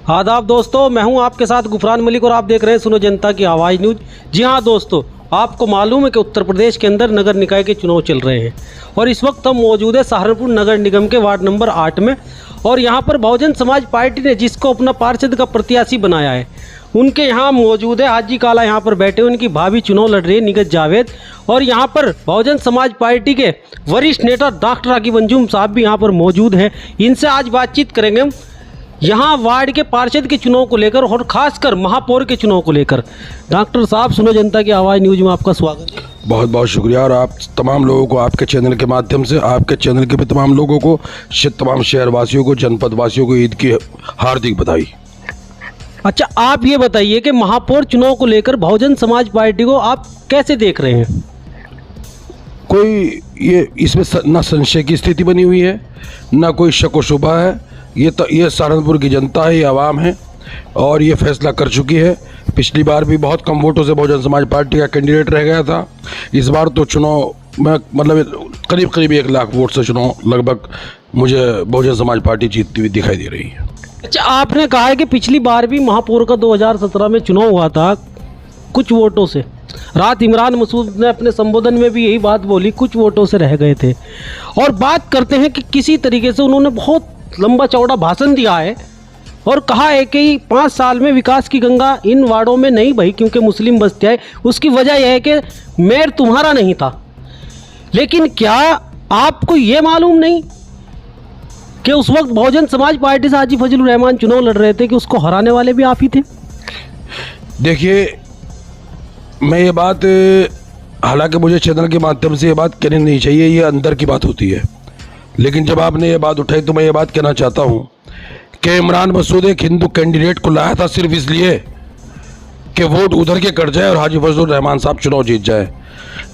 आदाब दोस्तों, मैं हूं आपके साथ गुफरान मलिक और आप देख रहे हैं सुनो जनता की आवाज़ न्यूज। जी हां दोस्तों, आपको मालूम है कि उत्तर प्रदेश के अंदर नगर निकाय के चुनाव चल रहे हैं और इस वक्त हम मौजूद है सहारनपुर नगर निगम के वार्ड नंबर 8 में। और यहां पर बहुजन समाज पार्टी ने जिसको अपना पार्षद का प्रत्याशी बनाया है उनके यहाँ मौजूद है हाजी काला, यहाँ पर बैठे उनकी भाभी चुनाव लड़ रही है निगत जावेद। और यहाँ पर बहुजन समाज पार्टी के वरिष्ठ नेता डॉक्टर राकीब अंजुम साहब भी यहाँ पर मौजूद हैं। इनसे आज बातचीत करेंगे हम यहाँ वार्ड के पार्षद के चुनाव को लेकर और खासकर महापौर के चुनाव को लेकर। डॉक्टर साहब, सुनो जनता की आवाज़ न्यूज में आपका स्वागत है। बहुत बहुत शुक्रिया। और आप तमाम लोगों को आपके चैनल के माध्यम से, आपके चैनल के भी तमाम लोगों को, तमाम शहरवासियों को, जनपद वासियों को ईद की हार्दिक बधाई। अच्छा, आप ये बताइए कि महापौर चुनाव को लेकर बहुजन समाज पार्टी को आप कैसे देख रहे हैं? कोई ये इसमें ना संशय की स्थिति बनी हुई है, ना कोई शक व शुबा है। ये सहारनपुर की जनता है, ये आवाम है और ये फैसला कर चुकी है। पिछली बार भी बहुत कम वोटों से बहुजन समाज पार्टी का कैंडिडेट रह गया था। इस बार तो चुनाव में मतलब करीब 1 लाख वोट से चुनाव लगभग मुझे बहुजन समाज पार्टी जीतती हुई दिखाई दे रही है। अच्छा, आपने कहा है कि पिछली बार भी महापौर का 2017 में चुनाव हुआ था कुछ वोटों से। रात इमरान मसूद ने अपने संबोधन में भी यही बात बोली, कुछ वोटों से रह गए थे। और बात करते हैं कि किसी तरीके से उन्होंने बहुत लंबा चौड़ा भाषण दिया है और कहा है कि 5 साल में विकास की गंगा इन वार्डों में नहीं बही क्योंकि मुस्लिम बस्तियाँ है। उसकी वजह यह है कि मेयर तुम्हारा नहीं था। लेकिन क्या आपको ये मालूम नहीं कि उस वक्त बहुजन समाज पार्टी से हाजी फजलुर रहमान चुनाव लड़ रहे थे कि उसको हराने वाले भी आप ही थे? देखिए, मैं ये बात, हालांकि मुझे चैनल के माध्यम से ये बात कहनी नहीं चाहिए, ये अंदर की बात होती है, लेकिन जब आपने ये बात उठाई तो मैं ये बात कहना चाहता हूँ कि इमरान मसूद एक हिंदू कैंडिडेट को लाया था सिर्फ इसलिए कि वोट उधर के कट जाए और हाजी फजलुर रहमान साहब चुनाव जीत जाए।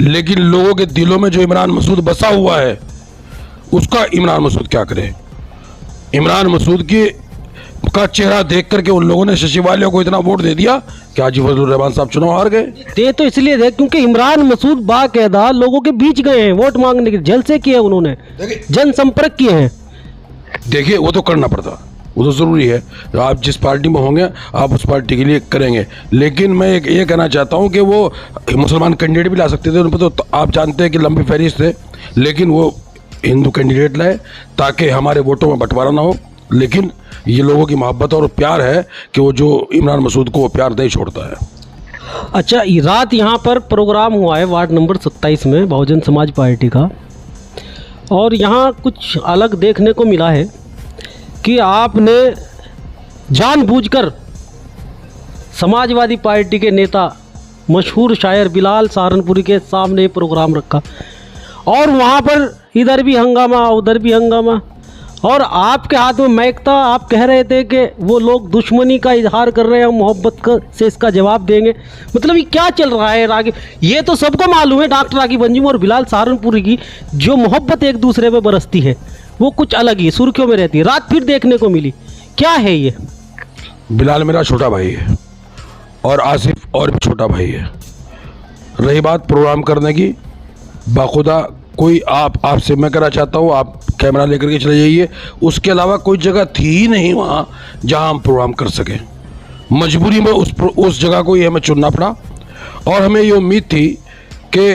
लेकिन लोगों के दिलों में जो इमरान मसूद बसा हुआ है उसका इमरान मसूद क्या करे? इमरान मसूद का चेहरा देख करके उन लोगों ने सचिवालय को इतना वोट दे दिया कि हाजी फजलुर रहमान साहब चुनाव हार गए। दे तो इसलिए दे क्योंकि इमरान मसूद बाकायदा लोगों के बीच गए हैं, वोट मांगने के जलसे किए उन्होंने, जनसंपर्क किए हैं। देखिए, वो तो करना पड़ता, वो तो ज़रूरी है। आप जिस पार्टी में होंगे आप उस पार्टी के लिए करेंगे। लेकिन मैं ये कहना चाहता हूँ कि वो मुसलमान कैंडिडेट भी ला सकते थे, उन पर तो आप जानते हैं कि लंबी फहरिस्त थे, लेकिन वो हिंदू कैंडिडेट लाए ताकि हमारे वोटों में बंटवारा ना हो। लेकिन ये लोगों की मोहब्बत और प्यार है कि वो जो इमरान मसूद को वो प्यार नहीं छोड़ता है। अच्छा, रात यहाँ पर प्रोग्राम हुआ है वार्ड नंबर 27 में बहुजन समाज पार्टी का, और यहाँ कुछ अलग देखने को मिला है कि आपने जानबूझकर समाजवादी पार्टी के नेता मशहूर शायर बिलाल सहारनपुरी के सामने प्रोग्राम रखा और वहाँ पर इधर भी हंगामा उधर भी हंगामा, और आपके हाथ में माइक था। आप कह रहे थे कि वो लोग दुश्मनी का इजहार कर रहे हैं, मोहब्बत से इसका जवाब देंगे। मतलब ये क्या चल रहा है राकीब? ये तो सबको मालूम है डॉक्टर राकीब अंजुम और बिलाल सहारनपुरी की जो मोहब्बत एक दूसरे पे बरसती है वो कुछ अलग ही सुर्खियों में रहती है। रात फिर देखने को मिली, क्या है ये? बिलाल मेरा छोटा भाई है और आसिफ और भी छोटा भाई है। रही बात प्रोग्राम करने की, बाखुदा कोई आपसे मैं कहना चाहता हूँ, आप कैमरा लेकर के चले जाइए। उसके अलावा कोई जगह थी ही नहीं वहाँ जहाँ हम प्रोग्राम कर सकें। मजबूरी में उस जगह को ही हमें चुनना पड़ा और हमें ये उम्मीद थी कि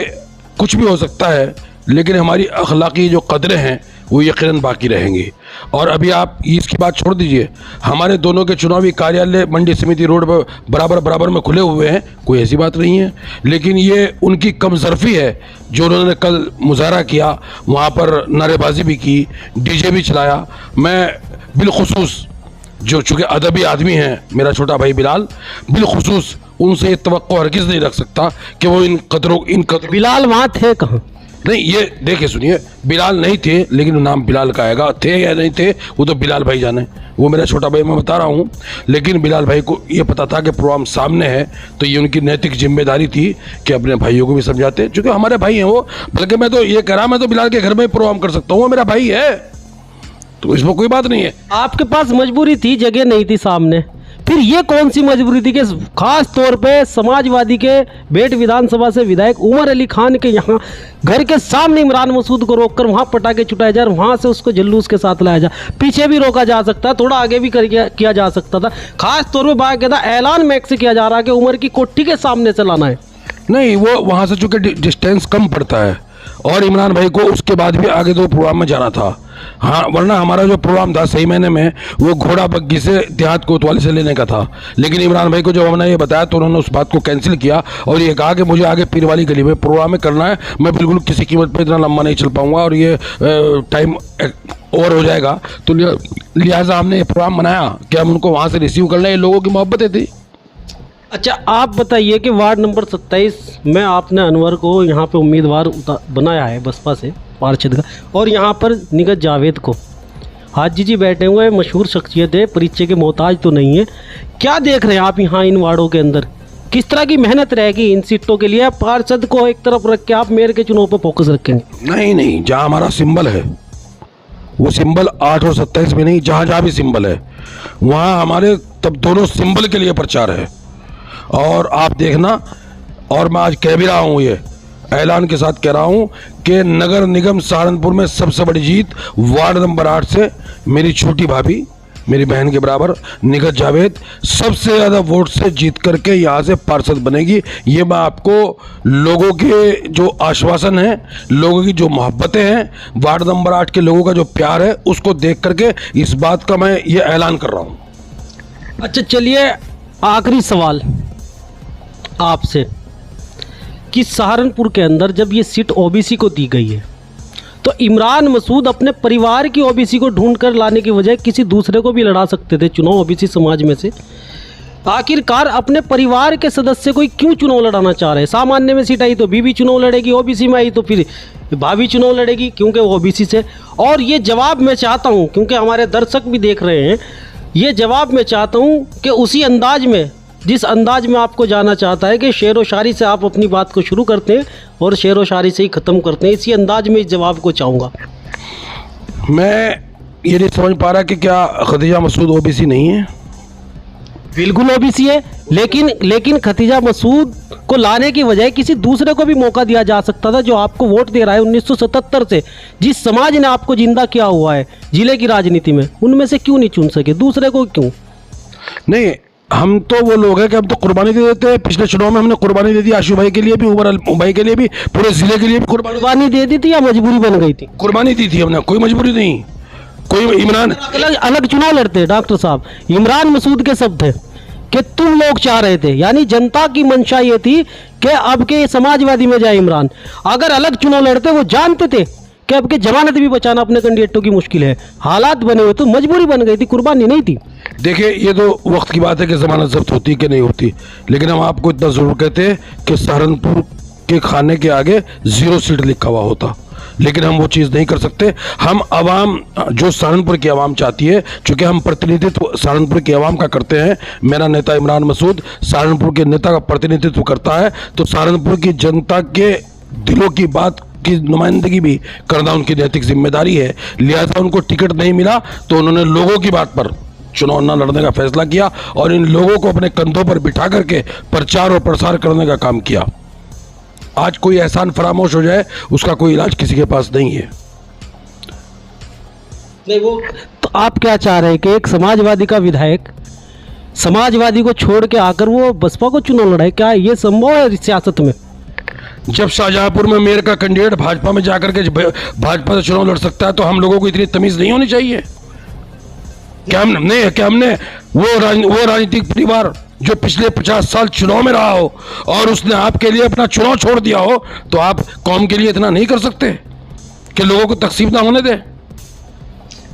कुछ भी हो सकता है, लेकिन हमारी अखलाकी जो कदरें हैं वो यकीनन बाकी रहेंगी। और अभी आप इसकी बात छोड़ दीजिए, हमारे दोनों के चुनावी कार्यालय मंडी समिति रोड पर बराबर में खुले हुए हैं, कोई ऐसी बात नहीं है। लेकिन ये उनकी कमजरफी है जो उन्होंने कल मुजाहरा किया, वहाँ पर नारेबाजी भी की, डीजे भी चलाया। मैं बिलखुसूस जो चूँकि अदबी आदमी हैं मेरा छोटा भाई बिलाल, बिलखुसूस उनसे तवक्को हरगिज़ नहीं रख सकता कि वो इन कदरों बिलाल वहाँ थे कहाँ? नहीं, ये देखिए सुनिए, बिलाल नहीं थे, लेकिन नाम बिलाल का आएगा। थे या नहीं थे वो तो बिलाल भाई जाने, वो मेरा छोटा भाई, मैं बता रहा हूँ। लेकिन बिलाल भाई को ये पता था कि प्रोग्राम सामने है, तो ये उनकी नैतिक जिम्मेदारी थी कि अपने भाइयों को भी समझाते, क्योंकि हमारे भाई हैं वो। बल्कि मैं तो ये कह रहा, मैं तो बिलाल के घर में प्रोग्राम कर सकता हूँ, वो मेरा भाई है, तो इसमें कोई बात नहीं है। आपके पास मजबूरी थी, जगह नहीं थी सामने, फिर ये कौन सी मजबूरी थी कि खास तौर पे समाजवादी के बेट विधानसभा से विधायक उमर अली खान के यहाँ घर के सामने इमरान मसूद को रोककर वहाँ पटाखे छुटाए जाए, वहाँ से उसको जुलूस के साथ लाया जाए। पीछे भी रोका जा सकता, थोड़ा आगे भी किया जा सकता था। खास तौर पर बाकायदा ऐलान मैक से किया जा रहा है कि उमर की कोठी के सामने से लाना है। नहीं, वो वहाँ से चूंकि डिस्टेंस कम पड़ता है और इमरान भाई को उसके बाद भी आगे 2 प्रोग्राम में जाना था। हाँ, वरना हमारा जो प्रोग्राम था सही महीने में वो घोड़ा बग्गी से देहात कोतवाली से लेने का था, लेकिन इमरान भाई को जब हमने ये बताया तो उन्होंने उस बात को कैंसिल किया और ये कहा कि मुझे आगे पीर वाली गली में प्रोग्राम में करना है, मैं बिल्कुल किसी कीमत पर इतना लंबा नहीं चल पाऊंगा और ये टाइम ओवर हो जाएगा। तो लिहाजा हमने ये प्रोग्राम बनाया कि हम उनको वहाँ से रिसीव कर लें, ये लोगों की मोहब्बतें थी। अच्छा, आप बताइए कि वार्ड नंबर 27 में आपने अनवर को यहाँ पे उम्मीदवार बनाया है बसपा से पार्षद का, और यहाँ पर निगत जावेद को। हाजी जी बैठे हुए हैं, मशहूर शख्सियत है, परिचय के मोहताज तो नहीं है। क्या देख रहे हैं आप यहाँ इन वार्डों के अंदर, किस तरह की मेहनत रहेगी इन सीटों के लिए? पार्षद को एक तरफ रख के आप मेयर के चुनाव पर फोकस रखेंगे? नहीं, जहाँ हमारा सिंबल है वो सिंबल 8 और 27 में नहीं, जहाँ भी सिंबल है वहाँ हमारे तब दोनों सिंबल के लिए प्रचार है। और आप देखना, और मैं आज कह भी रहा हूँ, ये ऐलान के साथ कह रहा हूँ कि नगर निगम सहारनपुर में सबसे बड़ी जीत वार्ड नंबर 8 से मेरी छोटी भाभी, मेरी बहन के बराबर निगत जावेद सबसे ज़्यादा वोट से जीत करके यहाँ से पार्षद बनेगी। ये मैं आपको लोगों के जो आश्वासन है, लोगों की जो मोहब्बतें हैं, वार्ड नंबर 8 के लोगों का जो प्यार है, उसको देख करके इस बात का मैं ये ऐलान कर रहा हूँ। अच्छा, चलिए आखिरी सवाल आपसे कि सहारनपुर के अंदर जब ये सीट ओबीसी को दी गई है तो इमरान मसूद अपने परिवार की ओबीसी को ढूंढ कर लाने की बजाय किसी दूसरे को भी लड़ा सकते थे चुनाव ओबीसी समाज में से। आखिरकार अपने परिवार के सदस्य को क्यों चुनाव लड़ाना चाह रहे हैं? सामान्य में सीट आई तो बीबी चुनाव लड़ेगी, ओबीसी में आई तो फिर भाभी चुनाव लड़ेगी क्योंकि वो ओबीसी से। और ये जवाब मैं चाहता हूँ, क्योंकि हमारे दर्शक भी देख रहे हैं, ये जवाब मैं चाहता हूँ कि उसी अंदाज में, जिस अंदाज में आपको जाना चाहता है कि शेर व शायरी से आप अपनी बात को शुरू करते हैं और शेर व शायरी से ही ख़त्म करते हैं, इसी अंदाज में इस जवाब को चाहूँगा। मैं ये नहीं समझ पा रहा कि क्या खदीजा मसूद ओबीसी नहीं है? बिल्कुल ओबीसी है, लेकिन खदीजा मसूद को लाने की बजाय किसी दूसरे को भी मौका दिया जा सकता था, जो आपको वोट दे रहा है 1977 से, जिस समाज ने आपको जिंदा किया हुआ है जिले की राजनीति में, उनमें से क्यों नहीं चुन सके? दूसरे को क्यों? नहीं, हम तो वो लोग हैं कि हम तो कुर्बानी दे देते हैं। पिछले चुनाव में हमने कुर्बानी दे दी, आशू भाई के लिए भी, उमर भाई के लिए भी, पूरे जिले के लिए भी कुर्बानी दे दी थी या मजबूरी बन गई थी? कुर्बानी दी थी हमने, कोई मजबूरी नहीं। कोई इमरान अलग चुनाव लड़ते डॉक्टर साहब, इमरान मसूद के शब्द थे कि तुम लोग चाह रहे थे, यानी जनता की मंशा ये थी कि अब के समाजवादी में जाए इमरान। अगर अलग चुनाव लड़ते, वो जानते थे कि अब के जमानत भी बचाना अपने कैंडिडेटों की मुश्किल है, हालात बने हुए तो मजबूरी बन गई थी, कुर्बानी नहीं थी। देखिए, ये तो वक्त की बात है कि जमानत जब्त होती कि नहीं होती, लेकिन हम आपको इतना जरूर कहते हैं कि सहारनपुर के खाने के आगे 0 सीट लिखा हुआ होता, लेकिन हम वो चीज़ नहीं कर सकते। हम आवाम, जो सहारनपुर की आवाम चाहती है, चूँकि हम प्रतिनिधित्व सहारनपुर की आवाम का करते हैं, मेरा नेता इमरान मसूद सहारनपुर के नेता का प्रतिनिधित्व करता है, तो सहारनपुर की जनता के दिलों की बात की नुमाइंदगी भी करना उनकी नैतिक जिम्मेदारी है। लिहाजा उनको टिकट नहीं मिला तो उन्होंने लोगों की बात पर चुनाव न लड़ने का फैसला किया और इन लोगों को अपने कंधों पर बिठा करके प्रचार और प्रसार करने का काम किया। आज कोई एहसान फरामोश हो जाए, उसका कोई इलाज किसी के पास नहीं है। नहीं, वो तो आप क्या चाह रहे हैं कि एक समाजवादी का विधायक समाजवादी को छोड़ के आकर वो बसपा को चुनाव लड़ाए? क्या ये संभव है सियासत में? जब शाहजहांपुर में मेयर का कैंडिडेट भाजपा में जाकर के भाजपा से चुनाव लड़ सकता है तो हम लोगों को इतनी तमीज नहीं होनी चाहिए? क्या हमने वो राजनीतिक परिवार जो पिछले 50 साल चुनाव में रहा हो और उसने आपके लिए अपना चुनाव छोड़ दिया हो, तो आप कौम के लिए इतना नहीं कर सकते कि लोगों को तकसीम ना होने दें?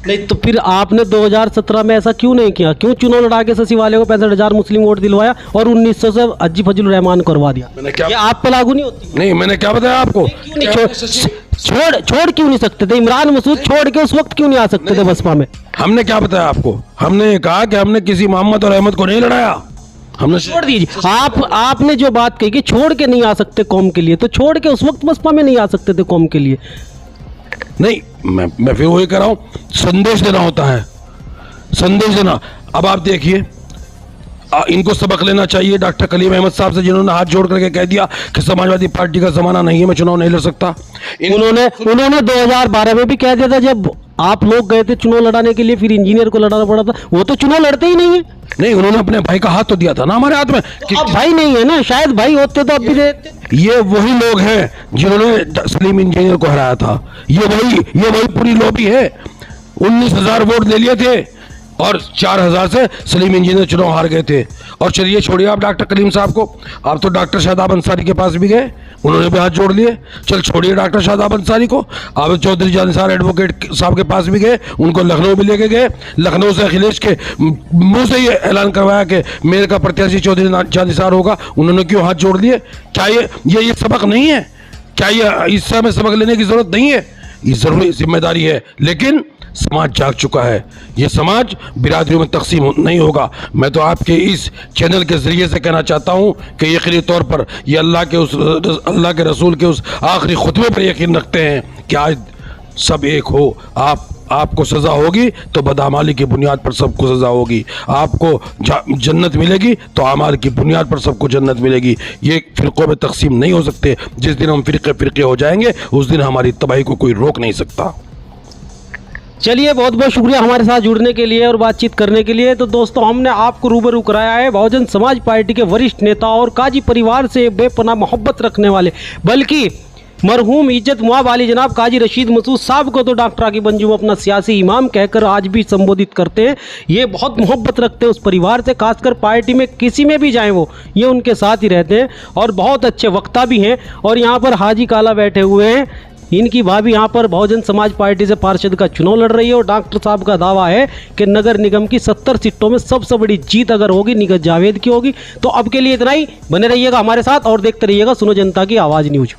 नहीं, तो फिर आपने 2017 में ऐसा क्यों नहीं किया? क्यों चुनाव लड़ा के सचिवालय को 65,000 मुस्लिम वोट दिलवाया और 1900 से हजी फजल रहमान करवा दिया? ये आप पे लागू नहीं होती? नहीं, मैंने क्या बताया आपको? क्यों नहीं छोड़ क्यों नहीं सकते थे? इमरान मसूद छोड़ के उस वक्त क्यों नहीं आ सकते थे बसपा में? हमने क्या बताया आपको? हमने कहा कि हमने किसी मोहम्मद और अहमद को नहीं लड़ाया, हमने छोड़ दीजिए। आपने जो बात कही कि छोड़ के नहीं आ सकते कौम के लिए, तो छोड़ के उस वक्त बसपा में नहीं आ सकते थे कौम के लिए? नहीं, मैं फिर वही कह रहा हूं, संदेश देना होता है, संदेश देना। अब आप देखिए, इनको सबक लेना चाहिए डॉक्टर कलीम अहमद साहब से, जिन्होंने हाथ जोड़ करके कह दिया कि समाजवादी पार्टी का ज़माना नहीं है, मैं चुनाव नहीं लड़ सकता। उन्होंने 2012 में भी कह दिया था, जब आप लोग गए थे चुनाव लड़ाने के लिए, फिर इंजीनियर को लड़ाना पड़ा था, वो तो चुनाव लड़ते ही नहीं है। नहीं, उन्होंने अपने भाई का हाथ तो दिया था ना हमारे हाथ में। अब भाई नहीं है ना, शायद भाई होते तो अब भी देते। ये वही लोग हैं जिन्होंने सलीम इंजीनियर को हराया था। ये वही पूरी लॉबी है। 19,000 वोट ले लिए थे और 4,000 से सलीम इंजीनियर चुनाव हार गए थे। और चलिए छोड़िए आप डॉक्टर कलीम साहब को, आप तो डॉक्टर शादाब अंसारी के पास भी गए, उन्होंने भी हाथ जोड़ लिए। चल छोड़िए डॉक्टर शादाब अंसारी को, आप चौधरी जानिसार एडवोकेट साहब के पास भी गए, उनको लखनऊ भी लेके गए। लखनऊ से अखिलेश के मुंह से ये ऐलान करवाया कि मेयर का प्रत्याशी चौधरी जानिसार होगा, उन्होंने क्यों हाथ जोड़ लिए? क्या ये सबक नहीं है? क्या ये इससे हमें सबक लेने की जरूरत नहीं है? ये जरूरी जिम्मेदारी है, लेकिन समाज जाग चुका है। ये समाज बिरादरियों में तकसीम नहीं होगा। मैं तो आपके इस चैनल के ज़रिए से कहना चाहता हूँ कि यकीनी तौर पर ये अल्लाह के रसूल के उस आखिरी खुतबे पर यकीन रखते हैं कि आज सब एक हो। आपको सज़ा होगी तो बदआमाली की बुनियाद पर सबको सज़ा होगी, आपको जन्नत मिलेगी तो आमाल की बुनियाद पर सबको जन्नत मिलेगी। ये फ़िरक़ों में तकसीम नहीं हो सकते। जिस दिन हम फ़िरक़े हो जाएंगे उस दिन हमारी तबाही को कोई रोक नहीं सकता। चलिए, बहुत बहुत शुक्रिया हमारे साथ जुड़ने के लिए और बातचीत करने के लिए। तो दोस्तों, हमने आपको रूबरू कराया है बहुजन समाज पार्टी के वरिष्ठ नेता और काजी परिवार से बेपनाह मोहब्बत रखने वाले, बल्कि मरहूम इज्जत मुआब वाली जनाब काजी रशीद मसूद साहब को तो डॉक्टर आकिब अंजुम अपना सियासी इमाम कहकर आज भी संबोधित करते हैं। ये बहुत मोहब्बत रखते हैं उस परिवार से, खासकर पार्टी में किसी में भी जाएं वो ये उनके साथ ही रहते हैं और बहुत अच्छे वक्ता भी हैं। और यहाँ पर हाजी काला बैठे हुए हैं, इनकी भाभी यहाँ पर बहुजन समाज पार्टी से पार्षद का चुनाव लड़ रही है और डॉक्टर साहब का दावा है कि नगर निगम की 70 सीटों में सबसे बड़ी जीत अगर होगी निगत जावेद की होगी। तो अब के लिए इतना ही, बने रहिएगा हमारे साथ और देखते रहिएगा सुनो जनता की आवाज़ न्यूज।